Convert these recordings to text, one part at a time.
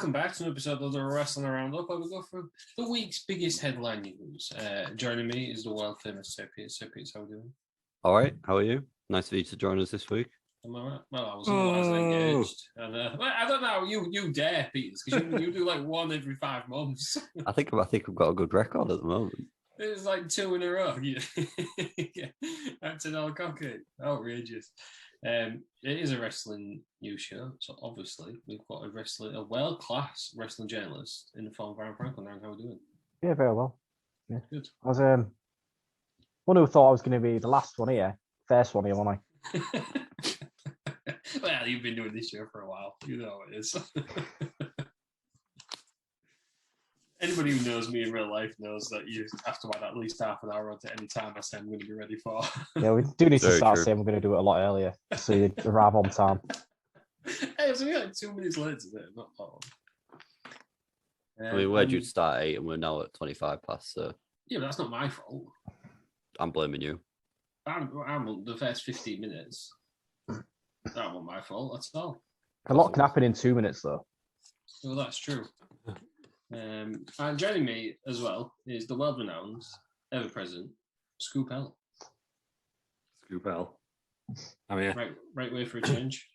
Welcome back to an episode of the Wrestling Aroundup, where we go through the week's biggest headline news. Joining me is the world famous Sir Piers. Sir Piers, how are we doing? All right, how are you? Nice for you to join us this week. Am I right? Well, I wasn't engaged. And, I don't know, you dare, Peters, because you do like one every 5 months. I think we've got a good record at the moment. It's like 2 in a row. That's an old cocky. Outrageous. It is a wrestling news show, so obviously we've got a world-class wrestling journalist in the form of Aaron Franklin. Aaron, how are we doing? Yeah, very well. Yeah. Good. I was one who thought I was going to be the last one here, first one here, wasn't I? Well, you've been doing this show for a while. You know how it is. Anybody who knows me in real life knows that you have to add at least half an hour onto any time I say I'm going to be ready for. Yeah, we do need to Very start true. saying we're going to do it a lot earlier, so you arrive on time. Hey, it's only like 2 minutes later, isn't it? Not that long. I mean, we're due to start at 8 and we're now at 25 past, so Yeah, but that's not my fault. I'm blaming you. I'm the first 15 minutes. That wasn't my fault, that's all. A lot can happen in 2 minutes, though. Well, that's true. And joining me as well is the world-renowned, ever-present Scoop L. Scoop L. I mean, Right way for a change.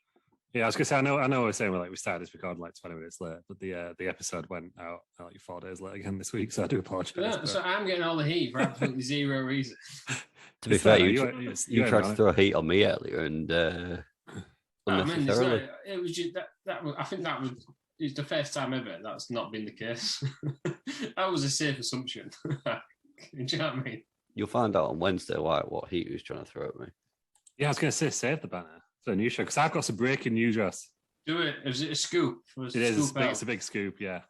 yeah, I was gonna say I know we're saying we started this recording like 20 minutes late, but the episode went out like 4 days late again this week, so I do apologize. Yeah, so I'm getting all the heat for absolutely zero reason. To be It's fair, fair, you tried to throw heat on me earlier, and I mean, it's unnecessarily. like, it was just that was, I think that was it's the first time ever that's not been the case. That was a safe assumption. Do you know what I mean? You'll find out on Wednesday what heat he was trying to throw at me. Yeah, I was gonna say save the banner for a new show because I've got some breaking news, Ross. Do it. Is it a scoop? It is. It's a big scoop. Yeah.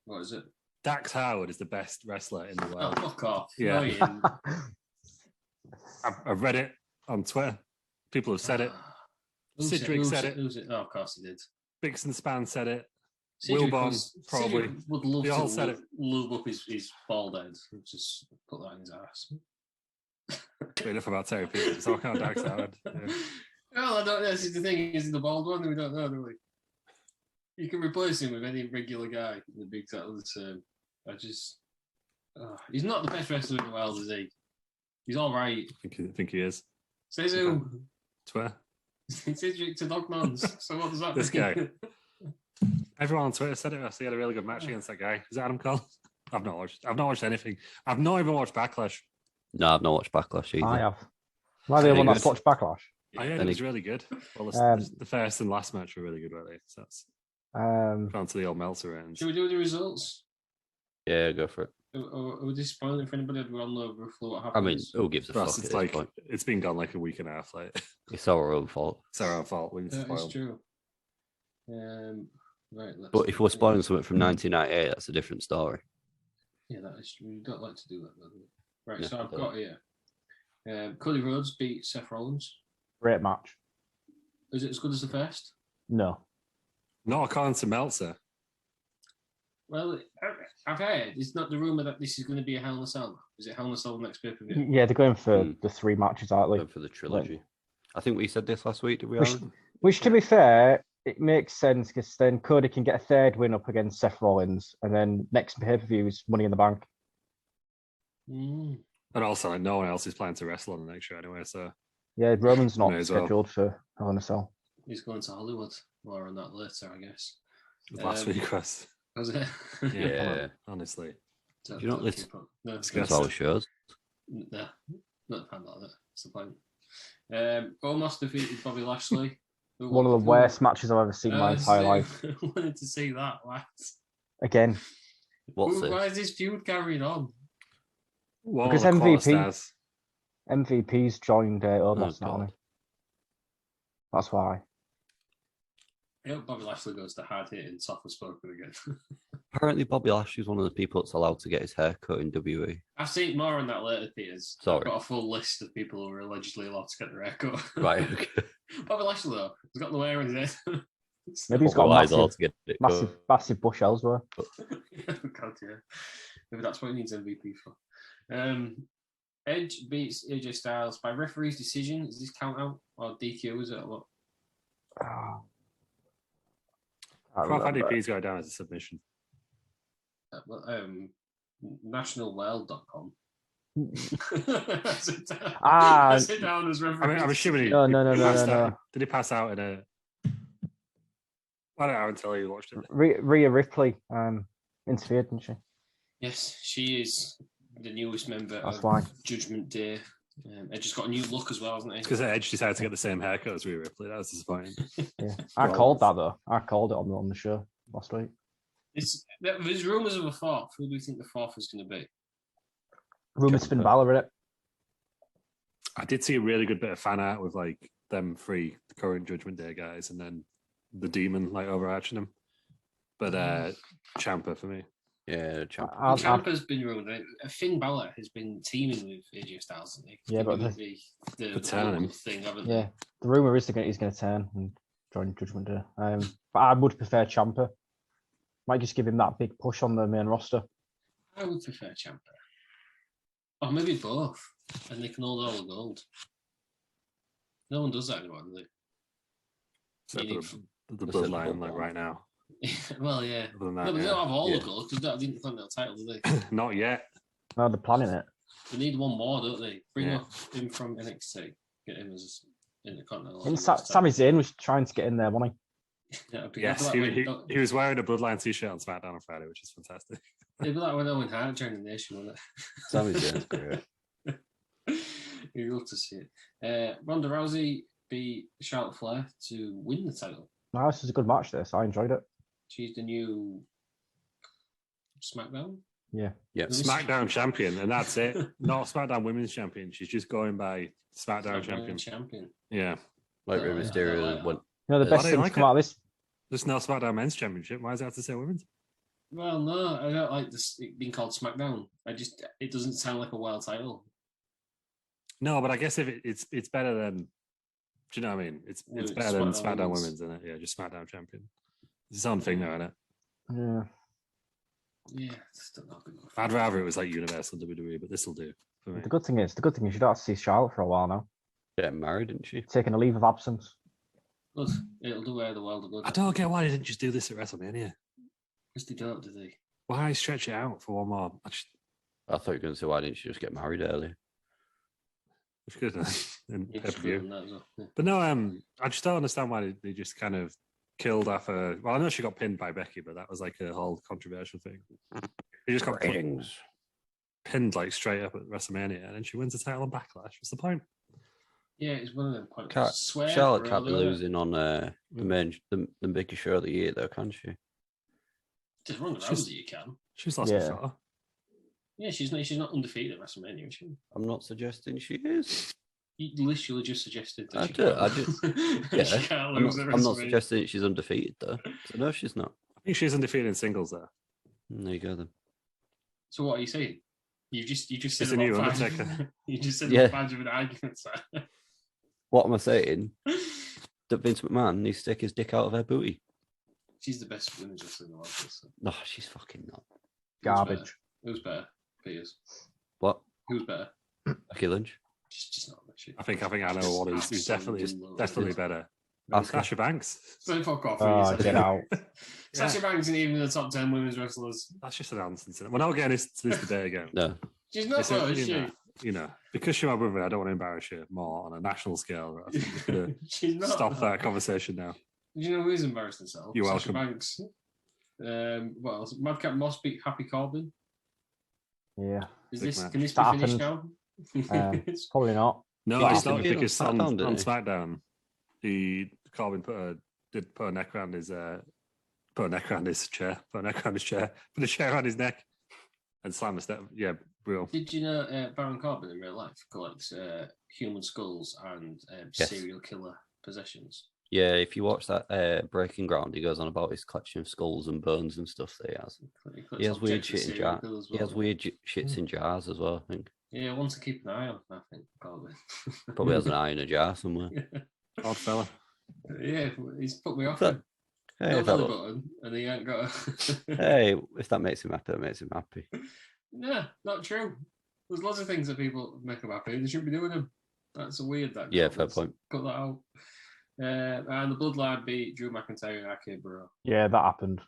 What is it? Dax Howard is the best wrestler in the Oh, world. fuck off. Yeah. No, you didn't. I've read it on Twitter. People have said it. Sidrick said it. Who's it? Oh, of course he did. Bixen Span said it. Cedric Wilborn was- probably. Cedric would love They all to said it. lube up his bald head. Just put that in his ass. Enough about Terry Peters. It's all kind of Dax Howard. Yeah. Well, I don't know. This is the thing. Is the bald one? We don't know, do we? You can replace him with any regular guy in the big title of the term. He's not the best wrestler in the world, is he? He's all right. I think he is. Says who? Twitter. Cedric to Dogmans. So what does that This mean? guy. Everyone on Twitter said it. He had a really good match against that guy. Is it Adam Cole? I've not watched anything. I've not even watched Backlash. No, I've not watched Backlash either. I have. Am I the Any one that's good? watched Backlash? I heard it was really good. Well, the first and last match were really good, really. So that's gone to the old Meltzer end. Should we do the results? Yeah, go for it. Or would this spoil it for anybody? We all know roughly what I happens. mean, who gives a Ross, fuck it's at this like point? it's been gone like a week and a half. Like It's our own fault. it's our own fault. We that spoiled. is true. Right. But if we're spoiling something from 1998, that's a different story. Yeah, that is true. You don't like to do that, though, do you? Right, No, so I've I don't. got here. Cody Rhodes beat Seth Rollins. Great match. Is it as good as the first? No. Not according to Meltzer. Well, I've heard it's not the rumor that this is going to be a Hell in a Cell. Is it Hell in a Cell next pay per view? Yeah, they're going for Hmm. the 3 matches, aren't they? Going for the trilogy. I think we said this last week, did we? Which, Alan? which, to be fair, it makes sense because then Cody can get a 3rd win up against Seth Rollins, and then next pay-per-view is Money in the Bank. Mm. And also, like, no one else is planning to wrestle on the next show anyway. So Yeah, Roman's not May as well. scheduled for Hell in a Cell. He's going to Hollywood. More on that later, I guess. last week was Was it? Yeah. honestly. So, Do you not listen? No, That's all it shows. no, not a fan of it. That's the point. Omos defeated Bobby Lashley. One of the worst matches I've ever seen in my entire life. I wanted to see that. What? Again, What's Why this? is this feud carrying on? One Because of the MVP stars. MVP's joined Omos Oh, now. God. hasn't he? That's why. I hope Bobby Lashley goes to hard hitting, soft spoken again. Apparently, Bobby Lashley's one of the people that's allowed to get his hair cut in WWE. I've seen more on that later, Peters. Sorry. I've got a full list of people who are allegedly allowed to get their hair cut. Right, okay. Bobby Lashley, though, he's got no hair in his head. Maybe he's got a Otherwise, allowed massive, to get it massive, cut. massive bush elsewhere. God, yeah. Maybe that's what he needs MVP for. Edge beats AJ Styles by referee's decision. Is this count out or DQ? Is it or what? Prof IDP's going down as a submission. Nationalworld.com. Sit down as referee. I'm assuming No. Did he pass out in a? I don't know until he watched it. Rhea Ripley interfered, didn't she? Yes, she is the newest member That's of why. Judgment Day. Edge just got a new look as well, hasn't he? Because Edge decided to get the same haircut as Rhea Ripley. That was disappointing. Yeah, I called that though. I called it on the show last week. There's rumours of a fourth. Who do you think the fourth is going to be? Rumours Finn Balor in it. I did see a really good bit of fan art with like them three current Judgment Day guys, and then the Demon like overarching them. But Ciampa for me. Yeah, Ciampa. Ciampa's been rumored. Finn Balor has been teaming with AJ Styles, hasn't he? Yeah, but the thing, haven't they? Yeah, the rumor is he's going to turn and join Judgment Day. But I would prefer Ciampa. Might just give him that big push on the main roster. I would prefer Ciampa. Or maybe both, and they can hold all the gold. No one does that anymore, do they? Except the bloodline, like right now. Well, yeah. Other than that, No, but they don't have all the gold because they don't have the Intercontinental title, do they? Not yet. No, they're planning it. They need one more, don't they? Bring him from NXT. Get him as Intercontinental. And Sami Zayn was trying to get in there, wasn't he? Yes, he was wearing a Bloodline t-shirt on SmackDown on Friday, which is fantastic. It'd be like when Owen Hart joined the nation, wouldn't it? Sami Zayn's great. You'd love to see it. Ronda Rousey beat Charlotte Flair to win the title. No, this was a good match. I enjoyed it. She's the new SmackDown. Yeah. SmackDown champion, and that's it. Not SmackDown Women's Champion. She's just going by SmackDown champion. Yeah. Like Rey Mysterio went. The best thing to come out of this. There's no SmackDown Men's Championship. Why does it have to say Women's? Well, no, I don't like this it being called SmackDown. It doesn't sound like a world title. No, but I guess if it's better than, do you know what I mean? It's better than SmackDown Women's, isn't it? Yeah, just SmackDown champion. It's its own thing now, isn't it? Yeah. Yeah, it's still not good enough. I'd rather it was like Universal WWE, but this will do for me. The good thing is you don't have to see Charlotte for a while now. Getting married, didn't she? Taking a leave of absence. Good. It'll do her the world of good. I don't get why they didn't just do this at WrestleMania. Because they don't, do they? Why stretch it out for one more? I thought you were going to say, why didn't she just get married early? It's good in pay-per-view. Well, yeah. But no, I just don't understand why they just kind of killed off her. Well, I know she got pinned by Becky, but that was like a whole controversial thing. She just got pinned like straight up at WrestleMania, and then she wins the title on Backlash. What's the point? Yeah, it's one of them points. Charlotte can't be losing on the biggest show of the year, though, can she? Just Ronda Rousey, you can. She's lost before. Yeah, she's not undefeated at WrestleMania, is she? I'm not suggesting she is. You literally just suggested that I'm not suggesting she's undefeated, though. So no, she's not. I think she's undefeated in singles, though. There you go, then. So what are you saying? You just said it's a new Undertaker. You just said about 5 different arguments. What am I saying? That Vince McMahon needs to take his dick out of her booty. She's the best women's wrestler in the world. So. No, she's fucking not. Garbage. Who's better? Peters. What? Who's better? Becky Lynch. She's just not much. I think I know what is definitely better. Sasha Banks. So fuck off. Get out. Sasha Banks isn't even in the top 10 women's wrestlers. That's just an nonsense. We're not getting to this debate again. No. She's not though, is she? You know, because she's my brother, I don't want to embarrass her more on a national scale. I think I'm going to stop that conversation now. Do you know who's embarrassed himself? You're Sasha welcome. Banks. What else? Madcap Moss beat Happy Corbin. Yeah. Can this be finished now? Probably not. No, it's not because on SmackDown, Corbin put a neck around his chair, put a chair around his neck, and slammed the step. Yeah, real. Did you know Baron Corbin in real life collects human skulls and serial killer possessions? Yeah, if you watch that Breaking Ground, he goes on about his collection of skulls and bones and stuff that he has. He has weird shit in jars. Well. He has weird shits in jars as well, I think. Yeah, one to keep an eye on, I think, probably. Probably has an eye in a jar somewhere. Odd fella. Yeah, he's put me off. Hey, no belly button, and he ain't got a... Hey, if that makes him happy, that makes him happy. No, not true. There's lots of things that people make them happy. They shouldn't be doing them. That's a weird. Yeah, fair point. Cut that out. And the Bloodline beat Drew McIntyre and RK Bro. Yeah, that happened.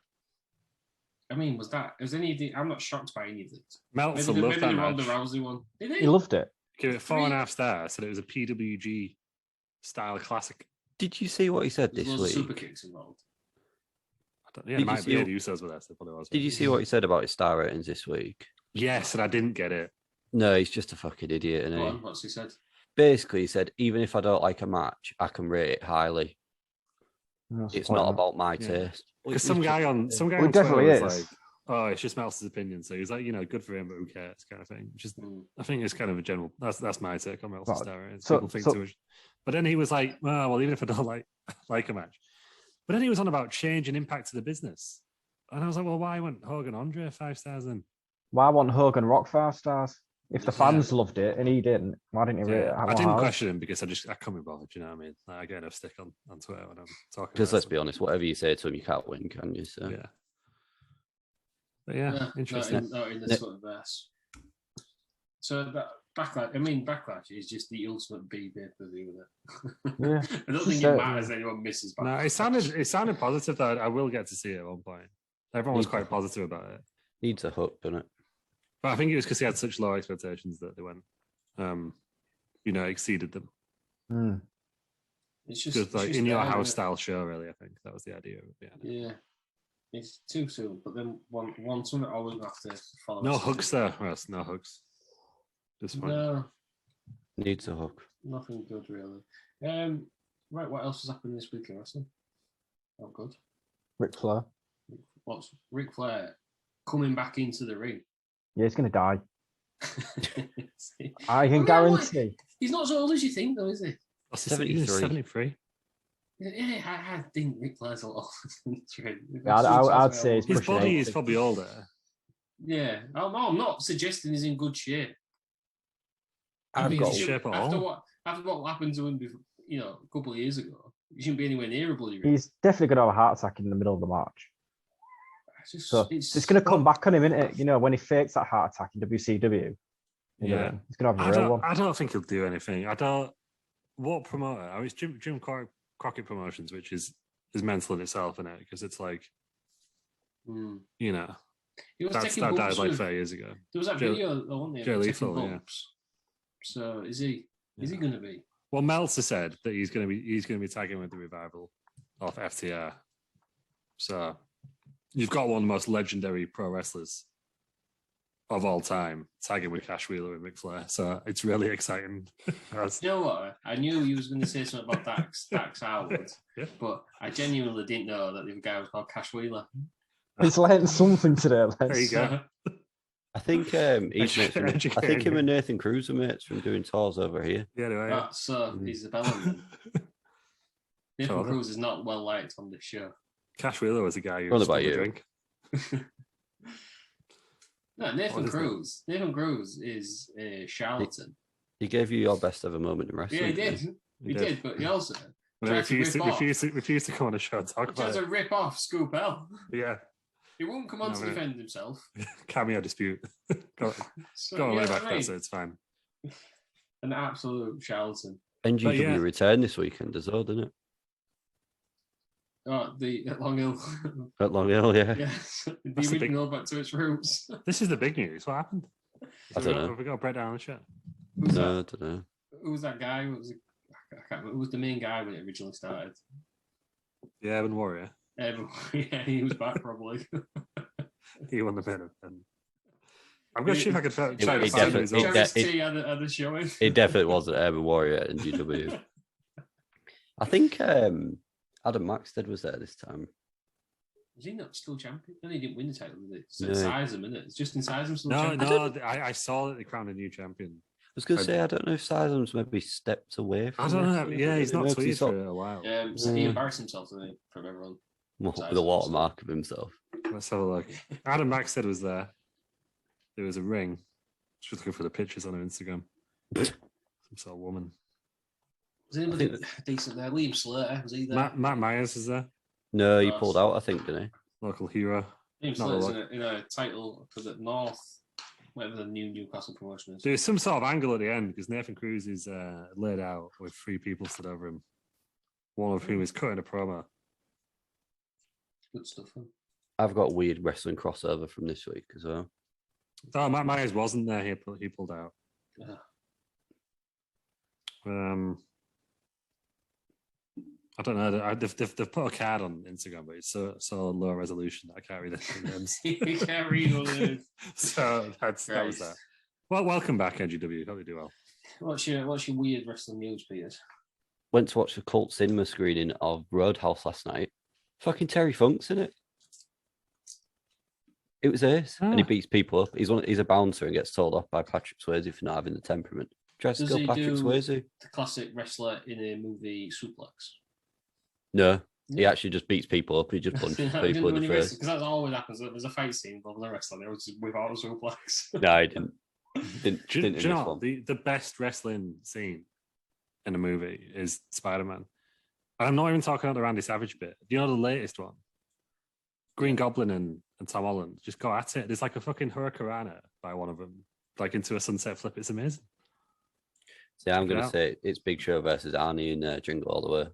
I mean, was any of the... I'm not shocked by any of it. Meltzer loved that maybe the match. Ronda Rousey one. Did he? He loved it. Give it 4.5 stars. Said it was a PWG style classic. Did you see what he said this week? Super kicks involved. Yeah, it might be a Usos with us. Did you see what he said about his star ratings this week? Yes, and I didn't get it. No, he's just a fucking idiot, isn't he? What's he said? Basically, he said, even if I don't like a match, I can rate it highly. It's not about my taste. Because some guy on Twitter was like, "Oh, it's just Meltzer's opinion." So he's like, good for him, but who cares, kind of thing. Just, I think it's kind of a general. That's my take on Meltzer's star ratings. People think too much. But then he was like, "Oh, well, even if I don't like a match," but then he was on about change and impact to the business, and I was like, "Well, why went Hogan Andre 5 stars then? Why won't Hogan Rock 5 stars? If the fans loved it and he didn't, why didn't he rate it? I didn't question him because I can't be bothered. You know what I mean? I get enough stick on Twitter when I'm talking. Because let's be honest, whatever you say to him, you can't win, can you? So. Yeah. But yeah, interesting. Not in this sort of verse. So that Backlash is just the ultimate pay-per-view with it. Yeah. I don't think it matters anyone misses Backlash. No, it sounded positive though. I will get to see it at one point. Everyone was quite positive about it. Needs a hook, doesn't it? But I think it was because he had such low expectations that they went, exceeded them. Mm. It's just like in your house style show, really. I think that was the idea. Yeah, it's too soon. But then one something I always have to follow. No hooks there, Russ. No hooks. Just fine. No, needs a hook. Nothing good really. Right, what else has happened this week in wrestling? Oh, good. Ric Flair. What's Ric Flair coming back into the ring? Yeah, he's going to die. I can guarantee. He's not as old as you think, though, is he? 73. Yeah, I think Ric Flair's a lot older. Yeah, I'd say his body is probably older. Yeah, I'm not suggesting he's in good shape. After what happened to him before, a couple of years ago, he shouldn't be anywhere near a bloody ring. He's definitely going to have a heart attack in the middle of the match. It's going to come back on him, isn't it? When he fakes that heart attack in WCW. He's going to have a real one. I don't think he'll do anything. What promoter? I was Jim Crockett Promotions, which is mental in itself, isn't it? Because it's like, he was that died like 5 years ago. There was that video, wasn't there? Jay Lethal, yeah. So is he going to be? Well, Meltzer said that he's going to be tagging with the revival of FTR. So you've got one of the most legendary pro wrestlers of all time tagging with Cash Wheeler and Ric Flair. So it's really exciting. You know what? I knew he was going to say something about Dax Howard, but I genuinely didn't know that the guy was called Cash Wheeler. He's learned something today. There you go. I think him and Nathan Cruz are mates from doing tours over here. Yeah, anyway. That's he's the Bellman. Nathan Cruz is not well liked on this show. Cash Wheeler was a guy who was about you. Drink. No, Nathan Cruz. Nathan Cruz is a charlatan. He gave you your best ever moment in wrestling. Yeah, he did. He did, but he also refused to come on a show and talk about it. Tries to rip off Scoop L. Yeah. He won't come on to defend himself. Cameo dispute. Go away back there, so it's fine. An absolute charlatan. NGW return this weekend as well, didn't it? Oh, at Long Hill. At Long Hill, yeah. Yes. The original back to its roots. This is the big news. What happened? I don't know. Have we got a breakdown on the show? I don't know. Who was that guy? I can't remember. Who was the main guy when it originally started? The Urban Warrior. Yeah, he was back probably. He won the pin. I'm going to see if I could try to find the show. It definitely wasn't Urban Warrior at NGW. I think Adam Maxted was there this time. Was he not still champion? Then he didn't win the title, did he? So Sizem, isn't it? It's just in Sizem still champion. I saw that they crowned a new champion. I was going to say, I don't know if Sizem's maybe stepped away from I don't know. Yeah, he's not tweeted for a while. So he embarrassed himself, didn't he, from everyone? With a watermark of himself. Let's have a look. Adam Maxted was there. There was a ring. She was looking for the pictures on her Instagram. Some sort of woman. Was anybody decent there? Liam Slater, was he there? Matt Myers is there. No, he pulled out, I think, didn't he? Local hero. Liam Slater's in a title for the North, whatever the new Newcastle promotion is. There's some sort of angle at the end because Nathan Cruz is laid out with 3 people stood over him. one of whom is cutting a promo. Good stuff. Huh? I've got a weird wrestling crossover from this week as well. Oh, Matt Myers wasn't there. He pulled out. I don't know. They've put a card on Instagram, but it's so low resolution that I can't read the names. You can't read all it is. So that was that. Well, welcome back, NGW. Hope you do well. What's your weird wrestling news, Peters? Went to watch the cult cinema screening of Roadhouse last night. Fucking Terry Funk's in it. It was ace, and he beats people up. He's a bouncer and gets told off by Patrick Swayze for not having the temperament. Tries to kill Patrick Swayze. The classic wrestler in a movie Suplex. No, he actually just beats people up. He just punches people in the face. Because that's always happens. There's a fight scene involving a wrestler. They always without a suplex. No, I didn't. Do you know the best wrestling scene in a movie is Spider-Man? And I'm not even talking about the Randy Savage bit. Do you know the latest one? Green Goblin and Tom Holland just go at it. There's like a fucking hurricanrana by one of them, like into a sunset flip. It's amazing. See, I'm going to say it's Big Show versus Arnie and Jingle All the Way.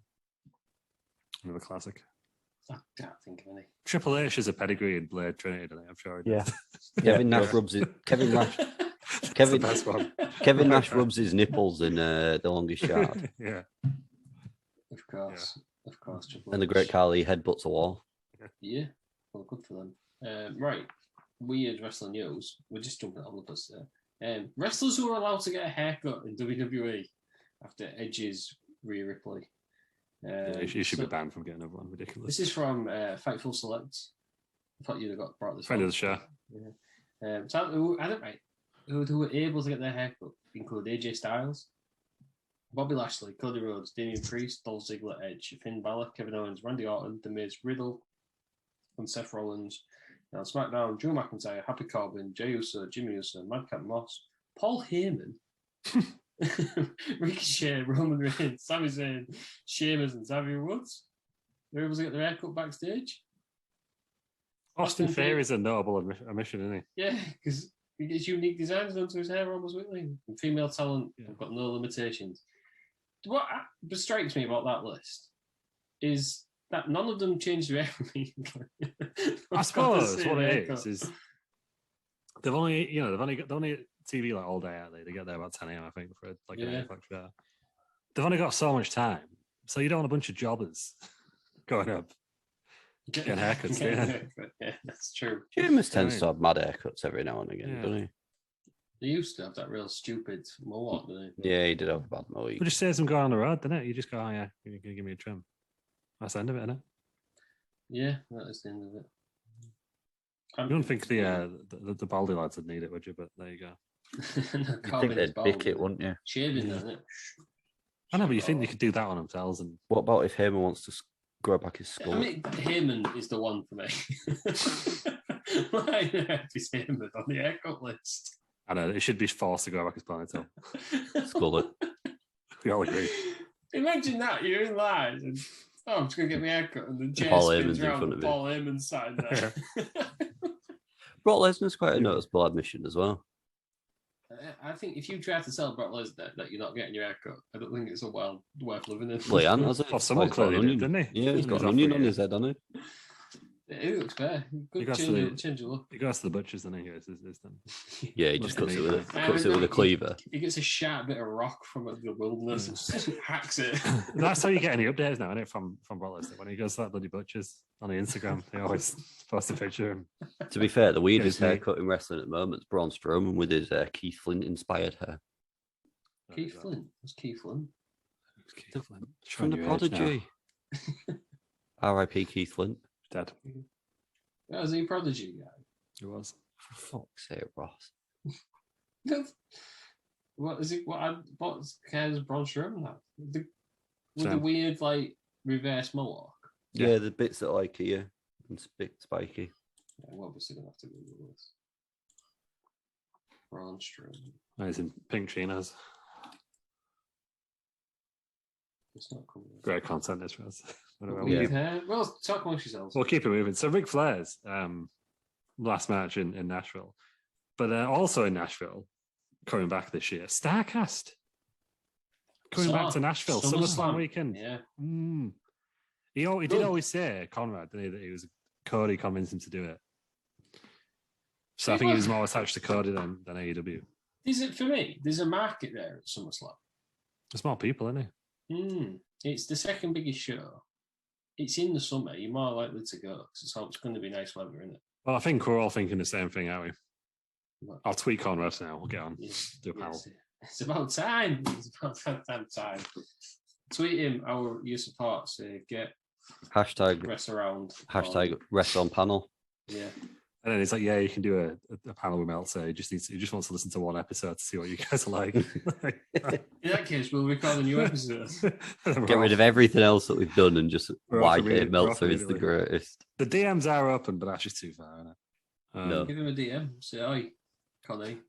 Another classic. I can't think of any. Triple H is a pedigree in Blade Trinity, I'm sure. Yeah. Kevin Nash rubs his Kevin Nash rubs his nipples in The Longest Yard. Yeah. Of course. Triple And the Great Khali headbutts a wall. Yeah. Well, good for them. Right. Weird wrestling news. We're just jumping all of us there. Wrestlers who are allowed to get a haircut in WWE after Edge's Rhea Ripley. You should be banned from getting everyone. Ridiculous. This is from Fightful Selects. I thought you'd have brought this. Friend of the show. Yeah. Who were able to get their haircut include AJ Styles, Bobby Lashley, Cody Rhodes, Damian Priest, Dolph Ziggler, Edge, Finn Balor, Kevin Owens, Randy Orton, The Miz, Riddle, and Seth Rollins. Now SmackDown, Drew McIntyre, Happy Corbin, Jey Uso, Jimmy Uso, Madcap Moss, Paul Heyman, Ricochet, Roman Reigns, Sami Zayn, Sheamus, and Xavier Woods. They're able to get their haircut backstage. Austin Theory is a notable omission, isn't he? Yeah, because he gets unique designs done to his hair almost weekly. And female talent have got no limitations. What strikes me about that list is that none of them changed their hair. I suppose what it is they've only got TV like all day out there. They get there about 10 a.m. I think for like an 8 o'clock show. They've only got so much time, so you don't want a bunch of jobbers going up getting haircuts. Yeah, that's true. Sheamus tends to have mad haircuts every now and again, doesn't he? They used to have that real stupid mohawk, didn't they? Yeah, he did have a bad mohawk. But just saves him going on the road, doesn't it? You just go, oh yeah, you're gonna give me a trim. That's the end of it, isn't it? Yeah, that is the end of it. I don't think the baldy lads would need it, would you? But there you go. I think they'd pick it, wouldn't you? Shaving, isn't it? I know, but you think they could do that on themselves? And what about if Heyman wants to grow back his skull? I mean, Heyman is the one for me. Why is Heyman on the haircut list? I know, it should be forced to grow back his ponytail. Skull it. We all agree. Imagine that, you're in line and I'm just going to get my haircut and the chair Paul spins Heyman's around in with front of Paul Heyman sat there. Brock Lesnar's quite a noticeable admission as well. I think if you try to sell Brock Lesnar that you're not getting your haircut, I don't think it's a worth living in. Well, he has it. Oh, someone clearly did, didn't he? Yeah, he's got an onion on his head, hasn't he? It looks fair. Good change of look. He goes to the butchers, doesn't he? Yeah, he just cuts it with a cleaver. He gets a sharp bit of rock from the wilderness and just hacks it. That's how you get any updates now, isn't it? From Brock Lesnar. When he goes to that bloody butchers on the Instagram, they always post a picture of him. To be fair, the weirdest haircut in wrestling at the moment is Braun Strowman with his Keith Flint inspired hair. Keith Flint? What's Keith Flint? From the Prodigy. R.I.P. Keith Flint. Dead. Was he a Prodigy guy? He was. For fuck's sake, Ross. What is it? What cares Braun Strowman have? With the weird like reverse mohawk. Yeah, the bits that are like here and spiky. Yeah, I'm obviously gonna have to Google this. Braun Strowman. Oh, he's in pink chinos. It's not cool. Great content this was. Well, talk amongst yourselves. We'll keep it moving. So Ric Flair's last match in Nashville, but also in Nashville, coming back this year, Starcast. Coming back to Nashville, SummerSlam weekend. Yeah. He did always say, Conrad, didn't he, that he was Cody convinced him to do it. So I think he was more attached to Cody than AEW. For me, there's a market there at SummerSlam. There's more people, isn't it? It's the second biggest show. It's in the summer. You're more likely to go because it's going to be nice weather, isn't it? Well, I think we're all thinking the same thing, aren't we? I'll tweet Conrad now. We'll get on. Do a panel. It's about time. It's about time. Tweet him your support. Say get hashtag Wrestle Around. Hashtag Wrestle on panel. Yeah. And then he's like, yeah, you can do a panel with Meltzer. He just wants to listen to one episode to see what you guys are like. In that case, we'll record a new episode. Get rid of everything else that we've done and just why Meltzer is the greatest. The DMs are open, but that's just too far, isn't it? No. Give him a DM. Say hi, Connie.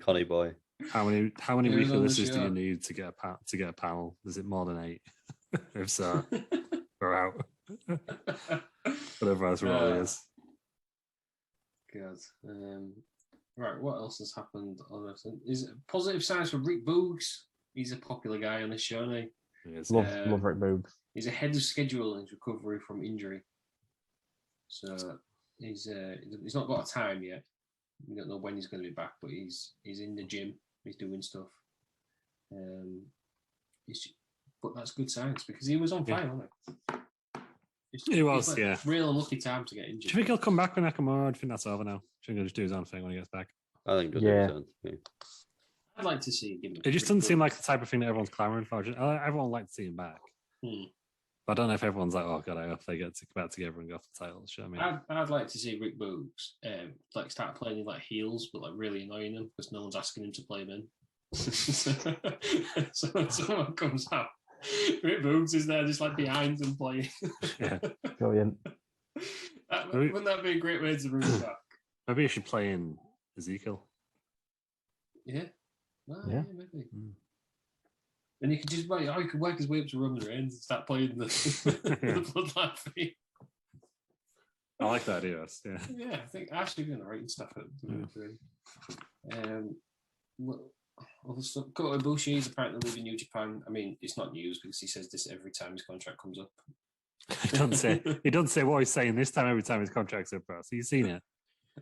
Connie boy. How many weekly listeners do you need to get a panel? Is it more than 8? If so, we're out. Whatever else really is. Good. Right, what else has happened on this? Is it positive signs for Rick Boogs? He's a popular guy on this show, isn't he? He is. Love Rick Boogs. He's ahead of schedule in his recovery from injury. So he's not got a time yet. We don't know when he's going to be back, but he's in the gym. He's doing stuff. But that's good signs because he was on fire, wasn't he? He was, yeah. Real unlucky time to get injured. Do you think he'll come back with Nakamura? I think that's over now. Do you think he'll just do his own thing when he gets back? I think he'll do his own thing. I'd like to see him. It just doesn't seem like the type of thing that everyone's clamoring for. Everyone would like to see him back. But I don't know if everyone's like, oh god, I hope they get back together and go for the titles. You know what I mean? I'd like to see Rick Boogs start playing like heels, but like really annoying them because no one's asking him to play them in. So when someone comes out, Rick Boogs is there just like behind them playing. Yeah. Brilliant. Wouldn't that be a great way to bring him back? Maybe you should play in Ezekiel. Yeah. Yeah, maybe. And you could just he could work his way up to Roman Reigns and start playing the Bloodline theme. I like that idea. Yeah. Yeah, I think Ashley been writing stuff at other stuff. Kota Ibushi is apparently leaving New Japan. I mean, it's not news because he says this every time his contract comes up. He doesn't say what he's saying this time every time his contract's up. So you've seen it.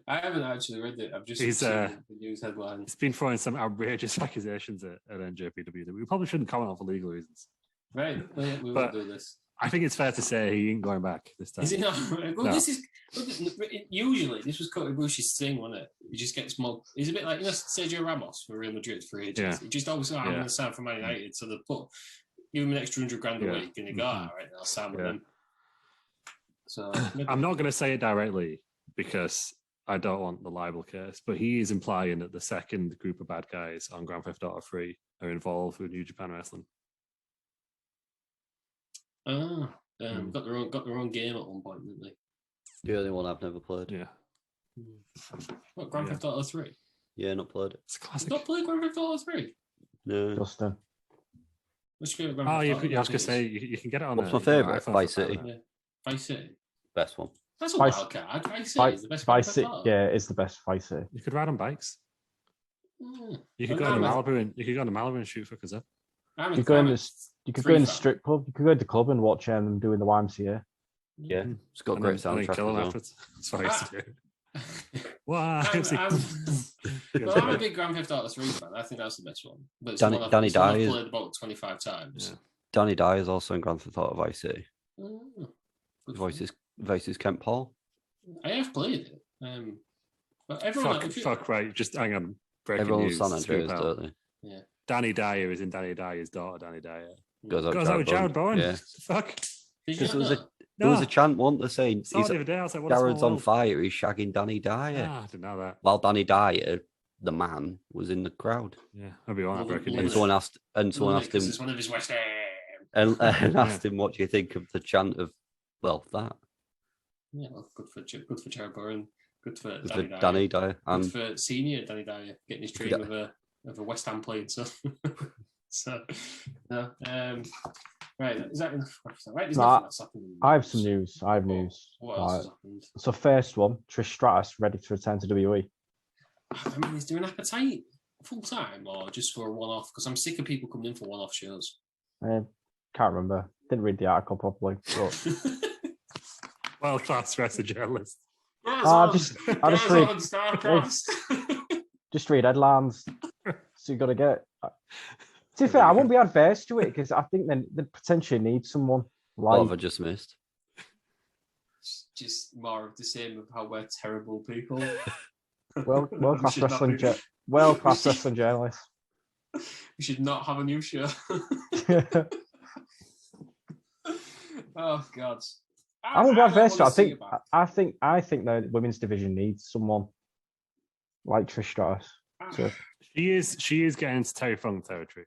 I haven't actually read it. I've just seen the news headlines. He's been throwing some outrageous accusations at NJPW that we probably shouldn't comment on for legal reasons. Right. We won't do this. I think it's fair to say he ain't going back this time. Is it not? Well, no. This is usually this was Kota Ibushi's thing, wasn't it? He just gets more. He's a bit like Sergio Ramos for Real Madrid for ages. Yeah. He just always I'm going to sign for Man United, so they give him an extra $100,000 a week, and they go, all right, I'll sign with him. So I'm not going to say it directly because I don't want the libel case, but he is implying that the second group of bad guys on Grand Theft Auto 3 are involved with New Japan Wrestling. Got their own game at one point, didn't they? The only one I've never played. Yeah. What, Grand Theft Auto 3? Yeah, not played it. It's a classic. Not played Grand Theft Auto 3? No. Justin. What's your favorite I was going to say, you can get it on. What's my favourite? Vice City. Yeah. Vice City. Best one. That's a wild card. Vice City is the best Vice City. Yeah, it's the best Vice City. You could ride on bikes. You could go to Malibu and shoot fuckers up. You could go in the strip club. You could go to the club and watch them doing the YMCA. Yeah, it's got great soundtrack. Kill them afterwards. That's what I used to do. Wow. I'm a big Grand Theft Auto 3 fan. I think that's the best one. But it's Danny Dye I've played about 25 times. Yeah. Danny Dye is also in Grand Theft Auto Vice City. Voices Kent Paul. I have played it. But everyone fuck right. Just hang on. Breaking Everyone's news. San Andreas, don't they? Yeah. Danny Dyer is in Danny Dyer's daughter, Danny Dyer. Goes out with Jared Bowen. Yeah. Fuck. There was a chant, wasn't there, saying Jared's on fire, he's shagging Danny Dyer. I didn't know that. While Danny Dyer, the man, was in the crowd. Yeah, maybe one breaking news. And someone asked him, it's one of his West Ham. and asked him, what do you think of the chant of, that? Yeah, well, good for Jared Bowen. Good for Danny Dyer. And good for senior Danny Dyer getting his dream of a West Ham playing. So no. Right, is that enough? Right, I have some news. I have news. What else has happened? So first one, Trish Stratus ready to return to WWE. I mean, he's doing appetite full time or just for a one-off? Because I'm sick of people coming in for one-off shows. I can't remember. Didn't read the article properly. But... World-class wrestling journalist. I just read headlines. So you got to get. To be fair, I won't be adverse to it because I think they potentially need someone like. What have I just missed? Just more of the same of how we're terrible people. World-class wrestling journalist. We should not have a new show. Oh God. I won't be adverse to it. I think the women's division needs someone like Trish Stratus. So. She is getting into Terry Funk territory.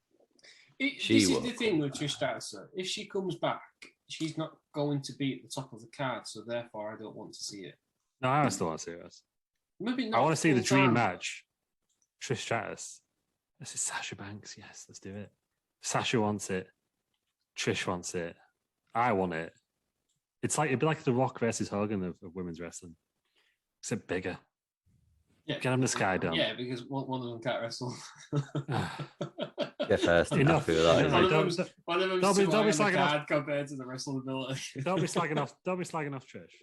This is the thing with Trish Stratus. If she comes back, she's not going to be at the top of the card, so therefore I don't want to see it. No, I still want to see it. Maybe not. I want to see the dream match. Trish Stratus. This is Sasha Banks. Yes, let's do it. Sasha wants it. Trish wants it. I want it. It'd be like The Rock versus Hogan of women's wrestling, except bigger. Yeah, get him the Sky Dome. Yeah, because one of them can't wrestle. Yeah, first. Enough. One of them's don't be slagging off compared to the wrestling ability. Don't be slagging off. Don't be slagging off Trish.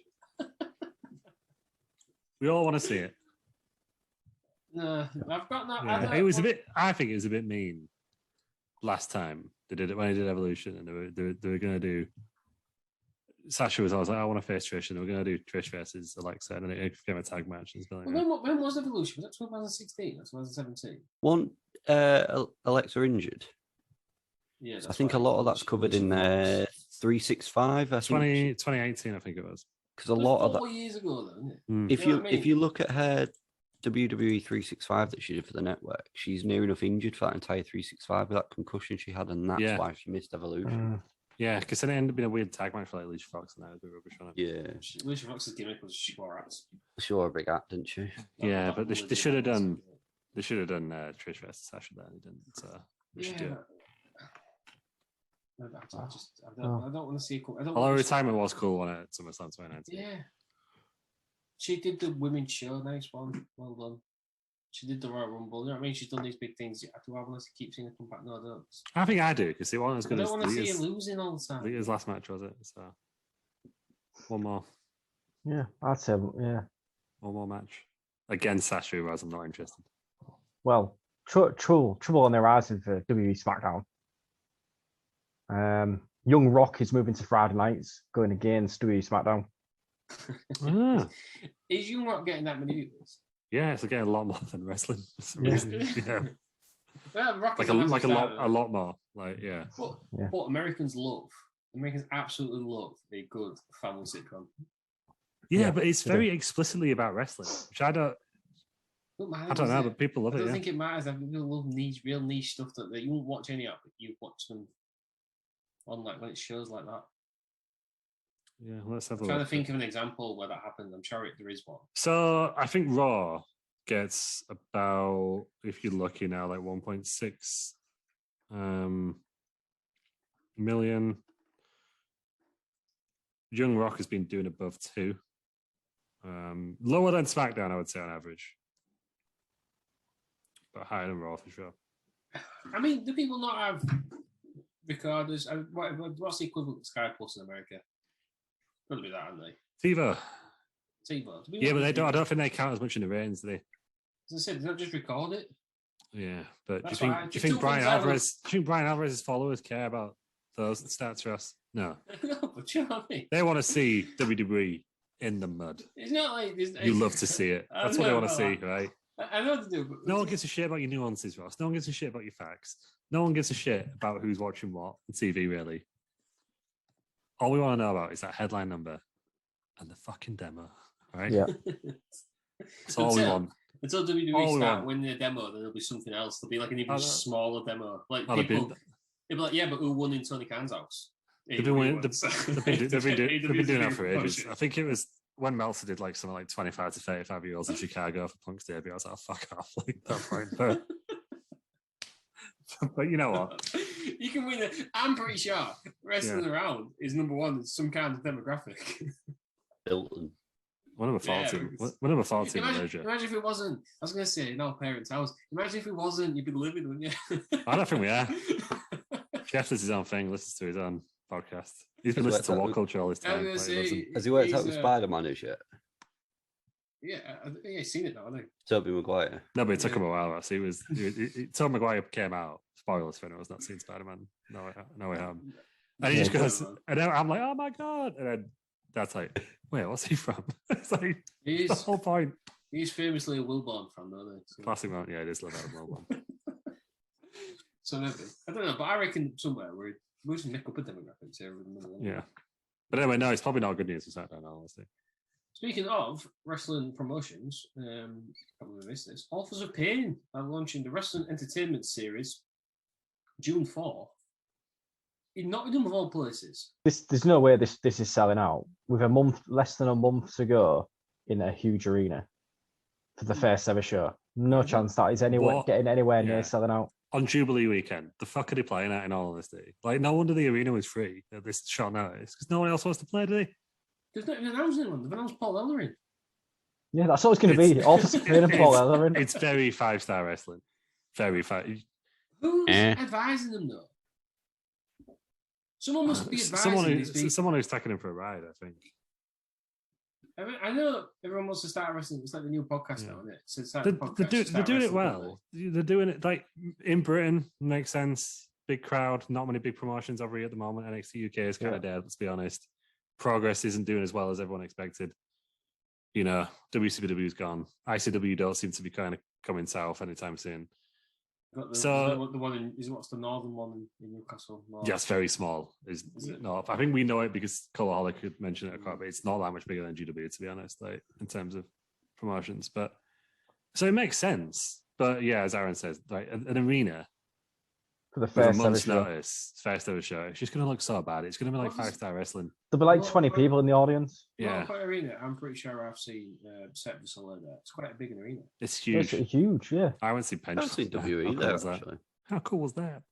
We all want to see it. No, I've got no. Yeah. It was a bit. I think it was a bit mean last time they did it when they did Evolution, and they were going to do. Sasha was always like, I want to face Trish, and they were going to do Trish versus Alexa, and then it became a tag match. When was Evolution? Was that 2016 or 2017? One Alexa injured. Yeah, I think a lot of that's covered in 365. 2018, I think it was. Because a lot of that 4 years ago, though, isn't it? If you look at her WWE 365 that she did for the network, she's near enough injured for that entire 365 with that concussion she had, and that's why she missed Evolution. Yeah, because then it ended up being a weird tag match for like Alicia Fox, and that was a bit rubbish on it. Yeah, Alicia Fox's gimmick was she wore hats. She wore a big hat, didn't she? Yeah, but they should have done. They should have done Trish versus Sasha. There, they didn't. So we should do it. I don't want to see. Although retirement was cool on it, SummerSlam 2019. Yeah, she did the women's show. Nice one, well done. She did the Royal Rumble. You know what I mean? She's done these big things. Do I want to keep seeing her come back? No, I don't. I think I do because it wasn't as good I as. don't want to see her losing all the time. His last match was it? So one more. Yeah, I'd say yeah. One more match against Sasha, whereas I'm not interested. Well, trouble on the horizon for WWE SmackDown. Young Rock is moving to Friday nights, going against WWE SmackDown. Is Young Rock getting that many viewers? Yeah, it's getting a lot more than wrestling for some reason. Yeah. Well, like a lot more. Like But Americans absolutely love a good family sitcom. Yeah, but it's very explicitly about wrestling, which I don't know, but people love it. I don't think it matters. I think people love real niche stuff that you won't watch any of, but you watch them on like when it shows like that. Yeah, let's have a look. I'm trying to think of an example where that happened. I'm sure there is one. So I think Raw gets about, if you're lucky now, like 1.6 million. Young Rock has been doing above 2. Lower than SmackDown, I would say, on average. But higher than Raw, for sure. I mean, do people not have recorders? What's the equivalent to Sky Plus in America? Got to be that, aren't they? TiVo. Yeah, but I don't think they count as much in the ratings, do they? As I said, they don't just record it. Yeah, but do you think Brian Alvarez's followers care about those stats for us? No. No, but you know what I mean? They want to see WWE in the mud. It's not like you love to see it. That's what they want to see, right? I know what to do. But no one gives a shit about your nuances, Ross. No one gives a shit about your facts. No one gives a shit about who's watching what on TV, really. All we want to know about is that headline number and the fucking demo, right? Yeah. That's all we want. Until WWE start winning the demo, then there'll be something else. There'll be like an even smaller demo. Like people, they'll be like, yeah, but who won in Tony Khan's house? They've been doing that for ages. I think it was when Meltzer did like something like 25 to 35 year olds in Chicago for Punk's debut. I was like, oh, fuck off. Like that point. But you know what? You can win it. I'm pretty sure Wrestling Around is number one in some kind of demographic. Hilton. One of the faults in Malaysia. Imagine if it wasn't. I was going to say, no, parents' house. Imagine if it wasn't, you'd be living, wouldn't you? I don't think we are. Jeff does his own thing, listens to his own podcast. He's been listening to What Culture all this time. Has he worked out with Spider-Man as yet? Yeah, I think he's seen it now, hasn't he? Tobey Maguire. No, but it took him a while. Tobey Maguire came out. Spoilers for anyone who's not seen Spider-Man. No, I haven't. And he just goes, and I'm like, oh my God. And then that's like, wait, what's he from? It's like, the whole point. He's famously a Wilborn fan, though, isn't he? Classic man. Yeah, it is Adam Wilborn. So maybe. I don't know, but I reckon somewhere we should make up a demographic here. Yeah. But anyway, no, it's probably not good news for SmackDown, honestly. Speaking of wrestling promotions, probably missed this. Authors of Pain are launching the Wrestling Entertainment Series June 4th in Nottingham of all places. There's no way this is selling out with less than a month to go in a huge arena for the first ever show. No chance that is getting anywhere near selling out. On Jubilee weekend, the fuck are they playing at in all honesty? Like, no wonder the arena was free at this short notice because no one else wants to play, do they? There's not even announced anyone. They've announced Paul Ellering. Yeah, that's all it's going to be. Authors of Pain and Paul Ellering. It's very 5-star wrestling. Very 5. Who's advising them though? Someone must be advising someone who's taking him for a ride, I think. I know everyone wants to start wrestling. It's like the new podcast now, isn't it? So they're doing it well. They're doing it like in Britain, makes sense. Big crowd, not many big promotions over here at the moment. NXT UK is kind of dead, let's be honest. Progress isn't doing as well as everyone expected. You know, WCW's gone. ICW don't seem to be kind of coming south anytime soon. The one what's the northern one in Newcastle? Yes, very small. Is it not? I think we know it because Colorholic could mention it quite a bit. It's not that much bigger than GW, to be honest, like in terms of promotions. But so it makes sense. But yeah, as Aaron says, like an arena for the first month's notice, first ever show. It's just going to look so bad. It's going to be like 5-star wrestling. There'll be like 20 people in the audience. Yeah, quite arena. I'm pretty sure I've seen Set Vessel there. It's quite a big arena. It's huge. It's huge, yeah. I haven't seen Pension. I've seen WE there actually. How cool was that?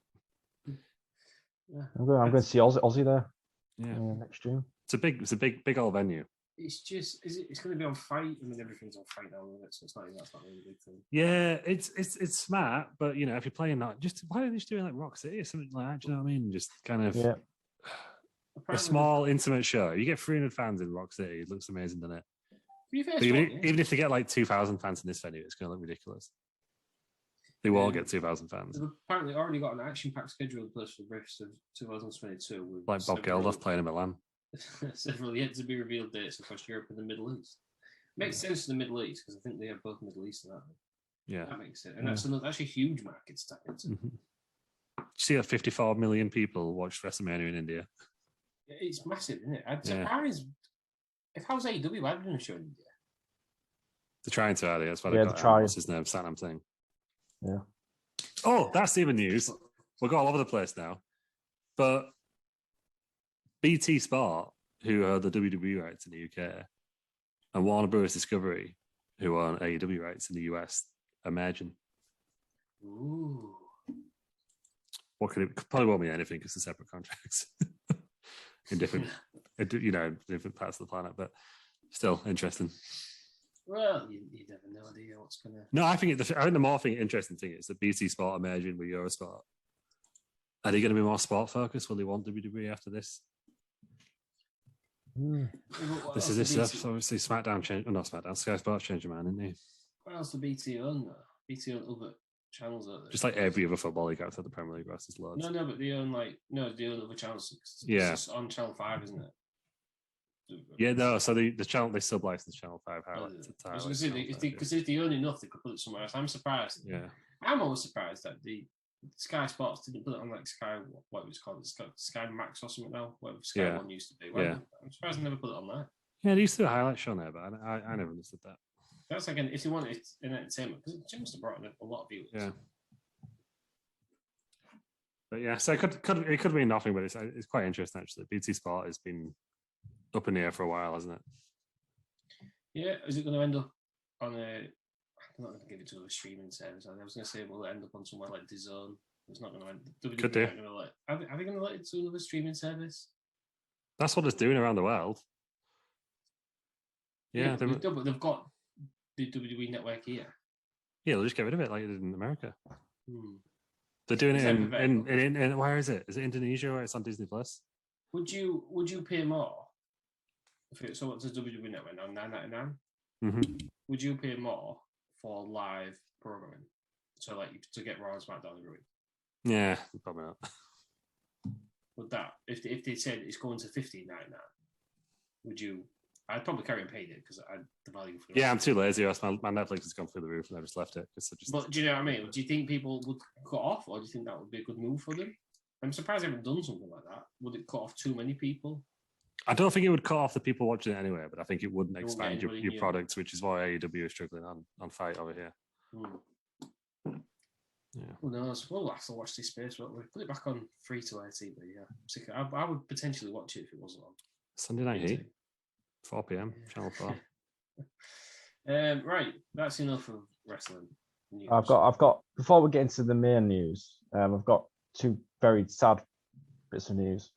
Yeah. I'm going to see Aussie there. Yeah, next June. It's a big old venue. It's just it's going to be on Fight. I mean, everything's on Fight now, isn't it? So that's not really a big thing. Yeah, it's smart, but you know, if you're playing that, just why don't they just do it like Rock City or something like that? Do you know what I mean? Just kind of a small intimate show. You get 300 fans in Rock City. It looks amazing, doesn't it? Even if they get like 2,000 fans in this venue, it's going to look ridiculous. They won't get 2,000 fans. They've apparently already got an action-packed schedule in place for the rest of 2022. With like Bob Geldof playing in Milan. Several yet to be revealed dates across Europe and the Middle East. Makes sense for the Middle East because I think they have both Middle Eastern, aren't they? Yeah, that makes sense, and that's a huge market to tap into. Mm-hmm. See that 54 million people watched WrestleMania in India. It's massive, isn't it? I'm surprised. If I was AEW, I'd done a show in India. They're trying to, are they? That's why they've got what's his name, Satnam Singh. Yeah. Oh, that's even news. We've got all over the place now. But BT Sport, who are the WWE rights in the UK, and Warner Bros. Discovery, who own AEW rights in the US, imagine. Ooh. What could it probably won't mean anything because they're separate contracts in different, different parts of the planet, but still interesting. Well, you never know, do you? What's gonna? No, I think the more interesting thing is that BT Sport are merging with Eurosport. Are they going to be more sport focused? Will they want WWE after this? This is obviously SmackDown change. Not SmackDown. Sky Sports changed your mind, didn't they? What else do BT own though? BT own other channels out there. Just like every other football league outside the Premier League, rest is loads. No, but they own they own other channels. It's on Channel 5, isn't it? Yeah, no. So the channel they sub-license Channel 5 highlights. I was going to say because if they own enough, they could put it somewhere else. I'm surprised. Yeah, I'm always surprised that the Sky Sports didn't put it on like Sky. What it was called? It's got Sky Max or something now. Whatever Sky One used to be. I'm surprised they never put it on there. Yeah, they used to do a highlight show on there, but I never understood that. That's like if you want it in entertainment, because it must have brought in a lot of viewers. Yeah. But yeah, so it could mean nothing, but it's quite interesting actually. BT Sport has been up in the air for a while, hasn't it? Yeah, is it going to end up on a? I'm not going to give it to a streaming service. I was going to say, will it end up on somewhere like DAZN? It's not going to end. Could do. Are they going to let it to another streaming service? That's what it's doing around the world. Yeah, but they've got the WWE network here. Yeah, they'll just get rid of it like they did in America. Hmm. They're doing it in where is it? Is it Indonesia or it's on Disney Plus? Would you pay more? So what's the WWE network now? $9.99. Mm-hmm. Would you pay more for live programming? So like to get Raw and SmackDown every week? Yeah, probably not. Would that if they said it's going to $15.99? Would you? I'd probably carry and paid it because the value for. I'm too lazy. My Netflix has gone through the roof and I just left it. But do you know what I mean? Do you think people would cut off, or do you think that would be a good move for them? I'm surprised they haven't done something like that. Would it cut off too many people? I don't think it would cut off the people watching it anyway, but I think it wouldn't expand your products, which is why AEW is struggling on Fight over here. Yeah. Who knows? We'll have to watch this space, won't we? Put it back on free to air TV. Yeah, I would potentially watch it if it wasn't on Sunday night heat, 4 p.m. Channel 4. Right, that's enough of wrestling news. I've got. Before we get into the main news, I've got two very sad bits of news.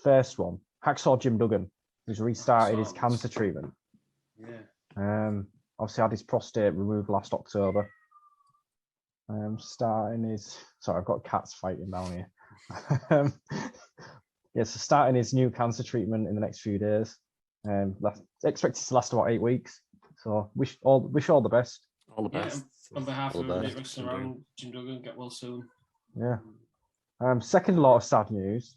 First one, Hacksaw Jim Duggan, who's restarted his cancer treatment. Yeah. Obviously had his prostate removed last October. Starting his. Sorry, I've got cats fighting down here. So starting his new cancer treatment in the next few days. Expected to last about 8 weeks. So wish all the best. All the best. On behalf of Wrestling Around, Jim Duggan, get well soon. Yeah. Second lot of sad news.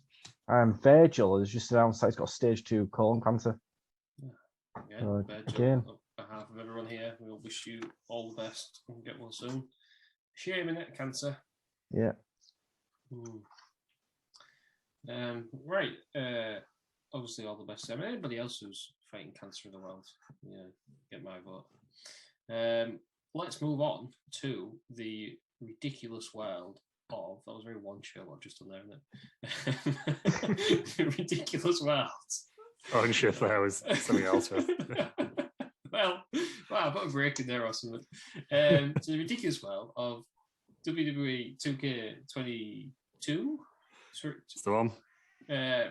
Virgil has just announced that he's got stage 2 colon cancer. Yeah, so, Virgil, again, on behalf of everyone here, we'll wish you all the best and get well soon. Shame in it, cancer. Yeah. Right. Obviously, all the best to anybody else who's fighting cancer in the world. Yeah, get my vote. Let's move on to the ridiculous world of. That was very one show I've just done there, isn't it? The ridiculous world. One shift there was something else. well, I put a break in there or something. So the ridiculous world of WWE 2K22. It's the one.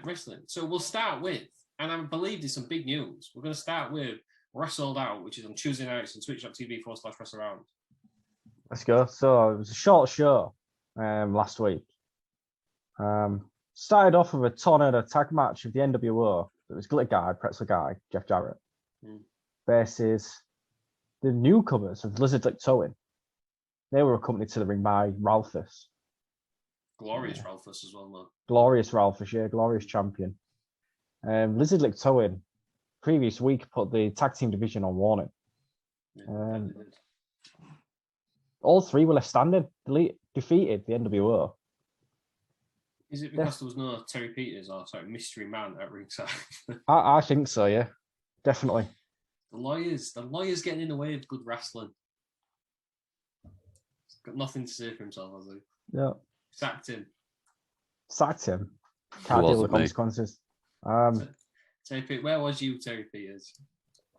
Wrestling. So we'll start with, and I believe there's some big news. We're going to start with Wrestled Out, which is on Tuesday nights on twitch.tv/WrestleAround. Let's go. So it was a short show last week. Started off with a tornado tag match of the NWO. It was Glitter Guy, Pretzel Guy, Jeff Jarrett versus the newcomers of Lizard Lick Towing. They were accompanied to the ring by Ralphus. Glorious Ralphus as well, though. Glorious Ralphus, yeah, glorious champion. Lizard Lick Towing, previous week, put the tag team division on warning. Yeah, all three were left standing, defeated the NWO. Is it because there was no Terry Peters or mystery man at ringside? I think so, yeah, definitely. The lawyer's getting in the way of good wrestling. He's got nothing to say for himself, has he? Yeah. Sacked him. Can't deal with the consequences. Terry Peters, where was you, Terry Peters?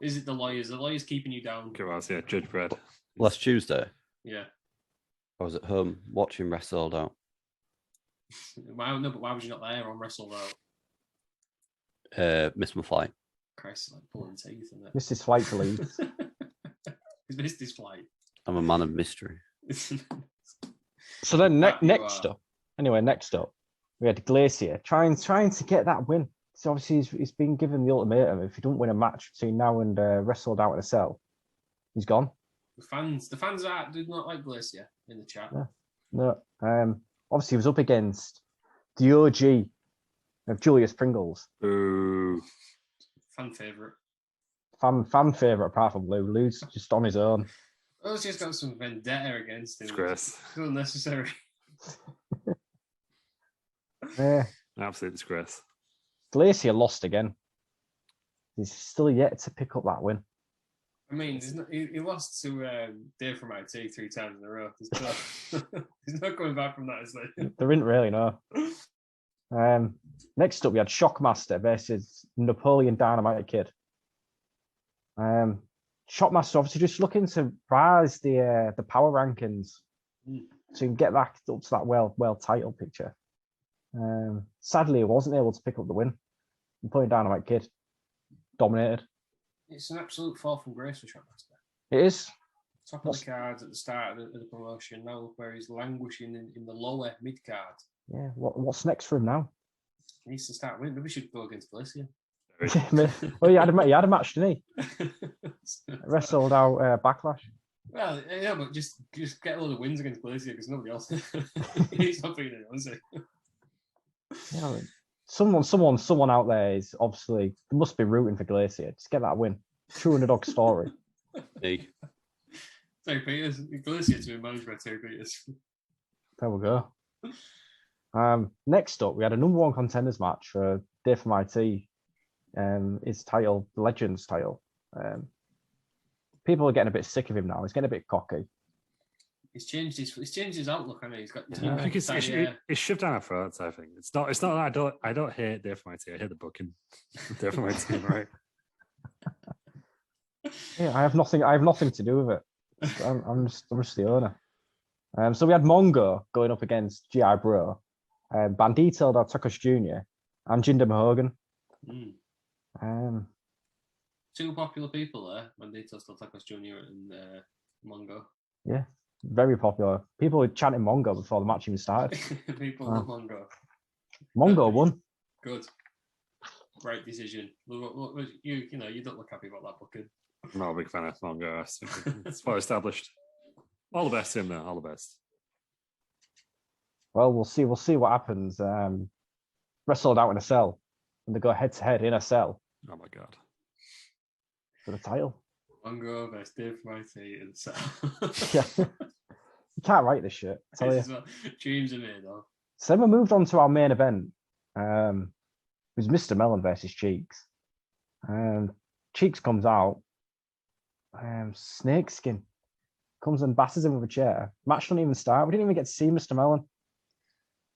Is it the lawyers? The lawyers keeping you down? Yeah, Judge Brett. Last Tuesday. Yeah. I was at home watching Wrestled Out. Why was you not there on Wrestled Out? Missed my flight. Christ, like pulling teeth, isn't it? Missed his flight to Leeds. He's missed his flight. I'm a man of mystery. So then next up, we had Glacier trying to get that win. So obviously he's been given the ultimatum. If he don't win a match between now and Wrestled Out in a cell, he's gone. The fans do not like Glacier in the chat. Yeah. No. Obviously he was up against the OG of Julius Pringles. Ooh. Fan favourite. Fan favourite apart from Lou. Lou's just on his own. Lou's just got some vendetta against him. Disgrace. It's unnecessary. Yeah. Absolute disgrace. Glacier lost again. He's still yet to pick up that win. I mean, he lost to Dave from IT 3 times in a row. He's not coming back from that, is he? There isn't really, no. Next up, we had Shockmaster versus Napoleon Dynamite Kid. Shockmaster obviously just looking to rise the power rankings to get back up to that world title picture. Sadly, he wasn't able to pick up the win. Napoleon Dynamite Kid dominated. It's an absolute fall from grace for Shockmaster. It is. Top of the cards at the start of the promotion. Now look where he's languishing in the lower mid card. Yeah. What's next for him now? He needs to start winning. Maybe we should go against Glacier. Well, he had a match, didn't he? Wrestled out Backlash. Well, yeah, but just get a load of wins against Glacier because nobody else. He's not being it, is he? Yeah, someone out there is obviously must be rooting for Glacier. Just get that win. True underdog story. Hey. Terry Peters. Glacier to be managed by Terry Peters. There we go. Next up, we had a number one contenders match for Dave from IT. His title, the Legends title. People are getting a bit sick of him now. He's getting a bit cocky. He's changed his outlook. I know he's got. Yeah. I think it's shoved down our throats. I think it's not. That I don't hate Dave from IT. I hate the booking. Dave from IT, right? Yeah, I have nothing to do with it. I'm just the owner. So we had Mongo going up against G.I. Bro, Bandito del Tacos Jr. and Jinder Mahogany. Two popular people there, Bandito del Tacos Jr. and Mongo. Yeah, very popular. People were chanting Mongo before the match even started. People love Mongo. Mongo won. Good. Right decision. Look, you don't look happy about that booking. I'm not a big fan of Mongo. It's well established. All the best to him there. All the best. Well, we'll see what happens. Wrestled out in a cell, and they go head to head in a cell. Oh my god! For the title. Mongo versus Dave Mighty in cell. Yeah, you can't write this shit. I tell you. Dreams are made of. So then we moved on to our main event. It was Mr. Melon versus Cheeks. Cheeks comes out. Snakeskin comes and bashes him with a chair. Match doesn't even start. We didn't even get to see Mr. Melon.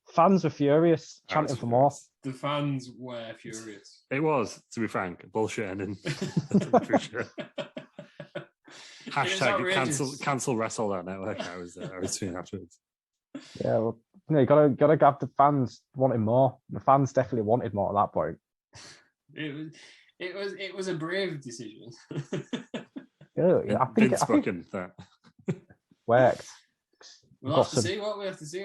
Fans were furious, chanting for more. The fans were furious. It was, to be frank, bullshit ending. Hashtag cancel wrestle that network. I was tweeting afterwards. Yeah, well, you gotta have the fans wanting more. The fans definitely wanted more at that point. It was a brave decision. Yeah, I think that worked. We'll have to see what we have to see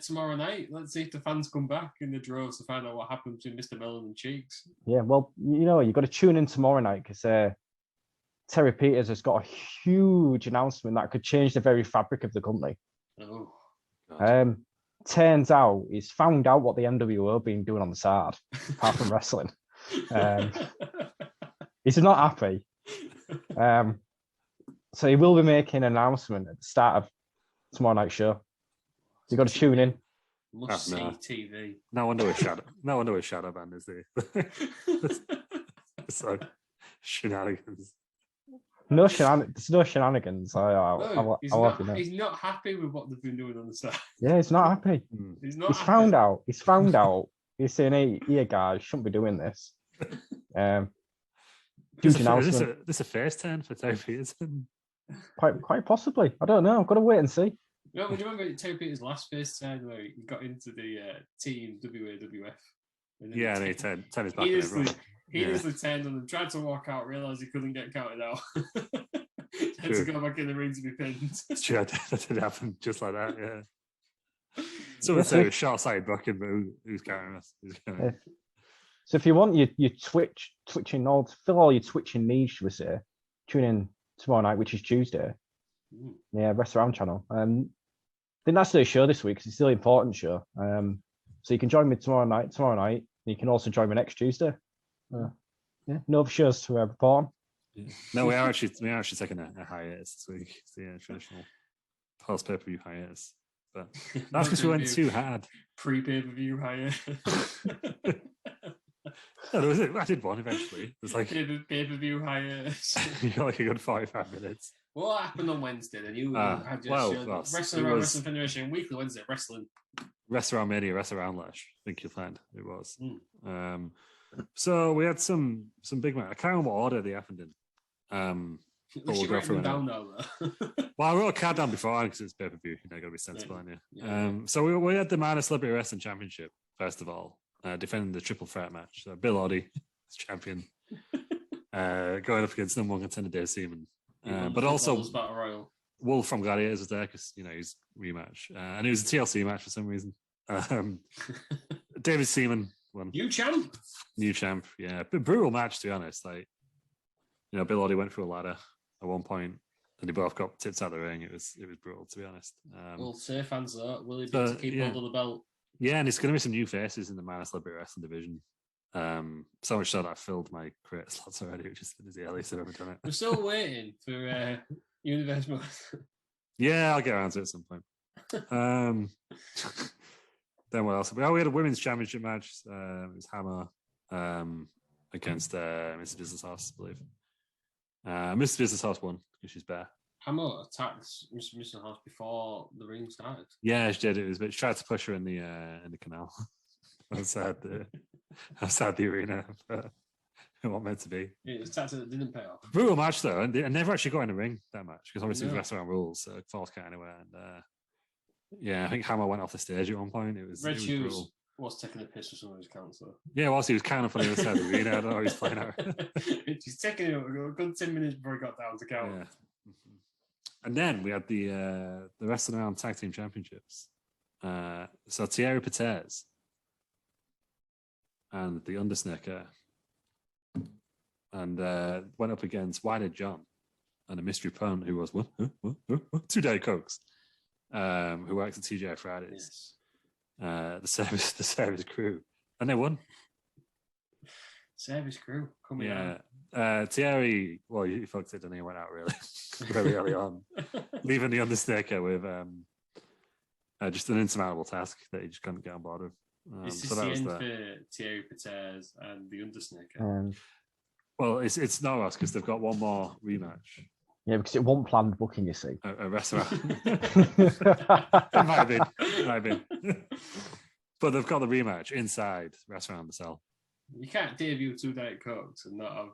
tomorrow night. Let's see if the fans come back in the droves to find out what happened between Mr. Melon and Cheeks. Yeah, well, you've got to tune in tomorrow night because Terry Peters has got a huge announcement that could change the very fabric of the company. Oh. Turns out he's found out what the NWO have been doing on the side, apart from wrestling. He's not happy. So he will be making an announcement at the start of tomorrow night's show. You got to tune in. Must see TV. No wonder we're shadow band is there. It's like shenanigans. There's no shenanigans. He's not happy with what they've been doing on the side. Yeah, he's not happy. He's found out. He's found out. He's saying, "Hey, guys, shouldn't be doing this." Is this a face turn for Terry Peters? Quite possibly. I don't know. I've got to wait and see. No, do you remember Terry Peters' last face turn where he got into the team WAWF? And he turned his back. He just turned on them, tried to walk out, realised he couldn't get counted out. Had to go back in the ring to be pinned. Sure, that did happen just like that, yeah. Someone said it was short-sighted booking, but who's carrying us? Yeah. So if you want your twitching notes, fill all your twitching needs, should we say, tune in tomorrow night, which is Tuesday. Yeah, Wrestling Around channel. I think that's the show this week because it's still an important show. So you can join me tomorrow night. You can also join me next Tuesday. No other shows to report on. Yeah. No, we are actually taking a hiatus this week. It's the traditional post pay-per-view hiatus. But that's because we went too hard. Pre-pay-per-view hiatus. No, I did one eventually. It was like pay-per-view hiatus. You got like a good 45 minutes. What happened on Wednesday? Then you had your Wrestling Around Wrestling Federation Weekly Wednesday Wrestling. Wrestling Around Wrestling Around Lash. I think you'll find it was. So we had some big match. I can't remember what order they happened in. But we'll go through down now. Well, I wrote a card down before because it's pay-per-view. Got to be sensible, aren't you? So we had the Minor Celebrity Wrestling Championship first of all, defending the triple threat match. So Bill Oddie is champion. going up against number one contender Dave Seaman. But also Battle Royal. Wolf from Gladiators was there because he's rematch, and it was a TLC match for some reason. David Seaman won. New champ, yeah, but brutal match to be honest. Like, Bill Oddie went through a ladder at one point, and they both got tipped out of the ring. It was brutal to be honest. Well, safe fans though. Will he be able to keep hold of the belt? Yeah, and it's going to be some new faces in the minor celebrity wrestling division. So much so that I filled my creator slots already, which is the earliest I've ever done it. We're still waiting for Universe Mode. Yeah, I'll get around to it at some point. Then what else? We had a women's championship match. It was Hammer against Mr. Business House, I believe. Mr. Business House won because she's bare. Hammer attacked Mr. Business House before the ring started. Yeah, she did. It was, but she tried to push her in the canal outside the arena. It wasn't meant to be. It was tactic that didn't pay off. Brutal match though, and they never actually got in the ring that match because obviously it was wrestling rules, so falls count anywhere. And yeah, I think Hammer went off the stage at one point. It was Red it was Shoes brutal. was taking a piss for some of his counts though. Yeah, whilst he was kind of on the other side of the arena, I don't know how he's playing out. He's taking it a good 10 minutes before he got down to count. Yeah. And then we had the Wrestling Around Tag Team Championships. So Thierry Peters and the Undersnaker and went up against Whitehead John and a mystery opponent who was 2 Day Cokes, who works at TGI Fridays. Yes. The service crew, and they won. Service crew coming out. Thierry, well, he fucked it and he went out really early on, leaving the Undertaker with just an insurmountable task that he just couldn't get on board with. Is this the end for Thierry Peters and the Undersnaker? Well, it's no us because they've got one more rematch. Yeah, because it wasn't planned booking, you see. A restaurant. It might have been. But they've got the rematch inside Restaurant the Cell. You can't debut 2 Diet Cokes and not have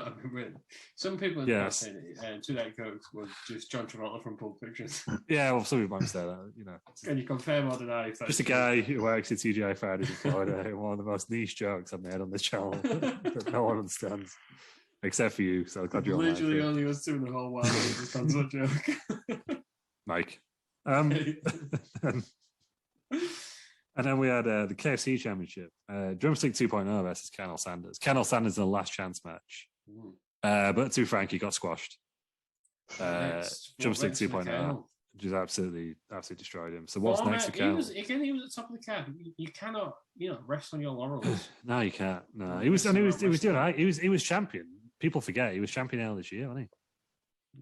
a win. Some people in the past say that 2 Diet Cokes was just John Travolta from Pulp Fiction. Yeah, well, some people might say that, Can you confirm or deny? Just a guy who works at TGI Fridays in Florida, one of the most niche jokes I've made on this channel that no one understands. Except for you, so I'm glad you're literally only us two in the whole world. Just on such a joke. Mike. And then we had the KFC Championship. Drumstick 2.0 versus Colonel Sanders. Colonel Sanders in the last chance match. But to Frankie got squashed. Drumstick 2.0 just absolutely destroyed him. So what's next for Colonel? He was at the top of the card. You cannot, rest on your laurels. No, you can't. No, he was doing all right. He was champion. People forget he was champion earlier this year, wasn't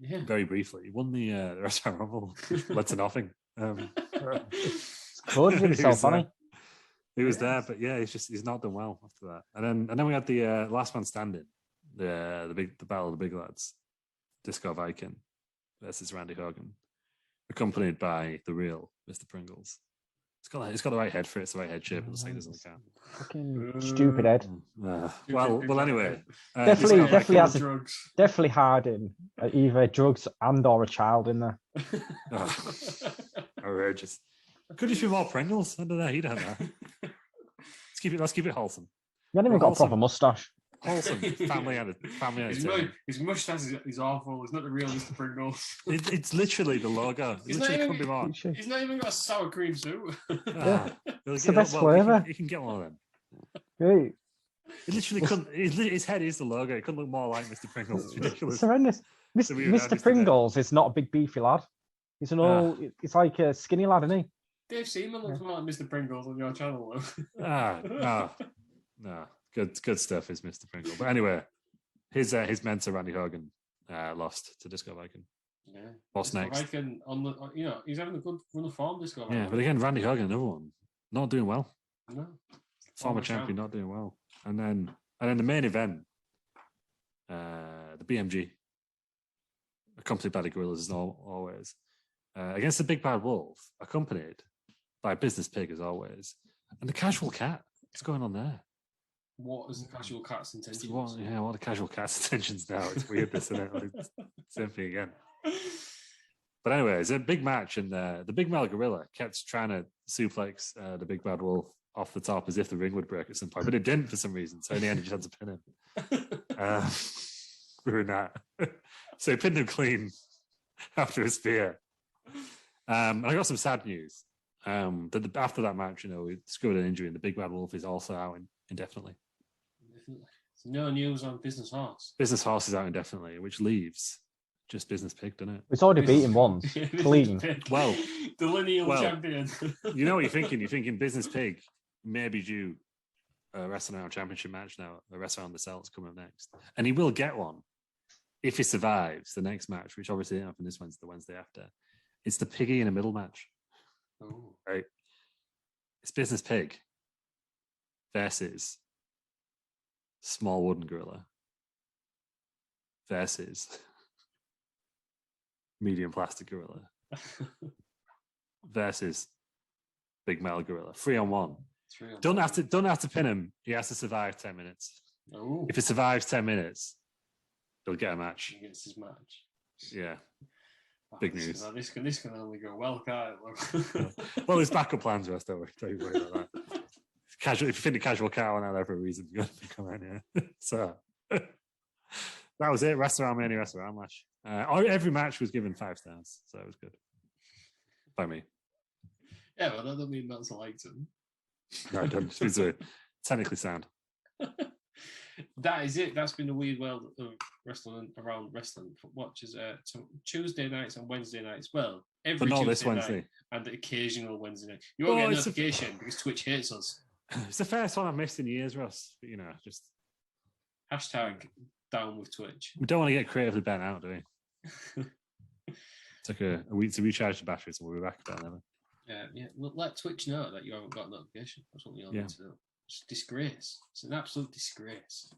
he? Yeah. Very briefly. He won the Restaurant Rumble. Led to nothing. Good himself, funny. He was there, but yeah, he's not done well after that. And then we had the last man standing, the battle of the big lads, Disco Viking versus Randy Hogan, accompanied by the real Mr. Pringles. It's got the right head for it. It's the right head shape. It looks like it doesn't count. Fucking stupid head. Well. Anyway, definitely hiding either drugs and/or a child in there. Outrageous. Could just be more Pringles. I don't know. You don't know. Let's keep it wholesome. You haven't even got a proper mustache. Wholesome. Family. His mustache is awful. It's not the real Mr. Pringles. It's literally the logo. He's not even got a sour cream suit. It's the best flavour. You can get one of them. Great. It literally couldn't. His head is the logo. It couldn't look more like Mr. Pringles. It's ridiculous. It's horrendous. Mr. Pringles is not a big beefy lad. He's it's like a skinny lad, isn't he? Dave Seaman looks more like Mr. Pringles on your channel, though. No. Good stuff is Mr. Pringle. But anyway, his mentor Randy Hogan lost to Disco Viking. Yeah. What's Disco next? Viking he's having a good run of form. Disco Viking. Yeah, but again, Randy Hogan, another one, not doing well. No. Former champion, not doing well. And then the main event, the BMG, accompanied by the Gorillas as always, against the Big Bad Wolf, accompanied by Business Pig as always, and the Casual Cat. What's going on there? What is the Casual Cat's intentions? What are the Casual Cat's intentions now? It's weird, isn't it? Same thing again. But anyway, it's a big match, and the Big Male Gorilla kept trying to suplex the Big Bad Wolf off the top as if the ring would break at some point, but it didn't for some reason. So in the end, he just had to pin him. Ruin that. So he pinned him clean after a spear. And I got some sad news. After that match, we discovered an injury, and the Big Bad Wolf is also out indefinitely. So no news on Business Horse. Business Horse is out indefinitely, which leaves just Business Pig, doesn't it? It's already beaten once, clean. Well, the lineal champion. You know what you're thinking? You're thinking Business Pig may be due a Wrestling Around championship match now. A Wrestling Around the Celts coming up next, and he will get one if he survives the next match, which obviously didn't happen this Wednesday, the Wednesday after. It's the Piggy in a middle match. Oh. Right? It's Business Pig versus Small Wooden Gorilla versus Medium Plastic Gorilla versus Big Metal Gorilla. 3-on-1. Don't have to pin him. He has to survive 10 minutes. Oh. If he survives 10 minutes, he'll get a match. He gets his match. Yeah. Big news. This can only go well, can't it? Well, there's backup plans, Russ. Don't worry about that. If you think the casual car went out there for a reason, you got to come around here. So that was it. WrestleMania, WrestleMania. Every match was given 5 stars, so it was good by me. Yeah, but that doesn't mean that's liked them. No, it doesn't. It's technically sound. That is it. That's been the weird world of wrestling around wrestling. Watches Tuesday nights and Wednesday nights. Well, every but not Tuesday this Wednesday night and the occasional Wednesday night. You won't get a notification because Twitch hates us. It's the first one I've missed in years, Ross. But, just hashtag down with Twitch. We don't want to get creatively bent out, do we? Took a week to recharge the batteries, and we'll be back better than ever. Yeah. Let Twitch know that you haven't got a notification. That's what we all need to do. It's a disgrace. It's an absolute disgrace.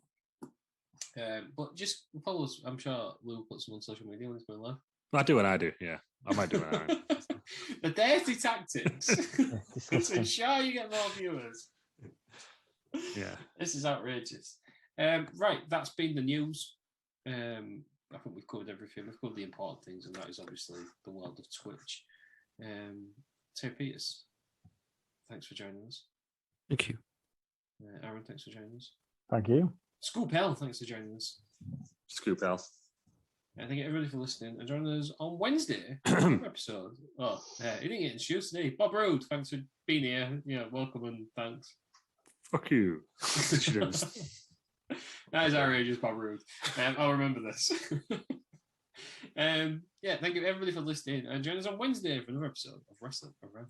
But just follow us. I'm sure Lou puts them on social media when it's going live. I do what I do. Yeah, I might do what I do. The dirty tactics to ensure you get more viewers. Yeah, this is outrageous. Right, that's been the news. I think we've covered everything. We've covered the important things, and that is obviously the world of Twitch. Terry Peters, thanks for joining us. Thank you. Aaron, thanks for joining us. Thank you. Scoop L, thanks for joining us. Scoop L. Thank you everybody for listening and joining us on Wednesday episode. Oh, he didn't get introduced today. Bob Roode, thanks for being here. Yeah, welcome and thanks. Fuck you. That is outrageous, Bob Roode. I'll remember this. Thank you everybody for listening and join us on Wednesday for another episode of Wrestling Around.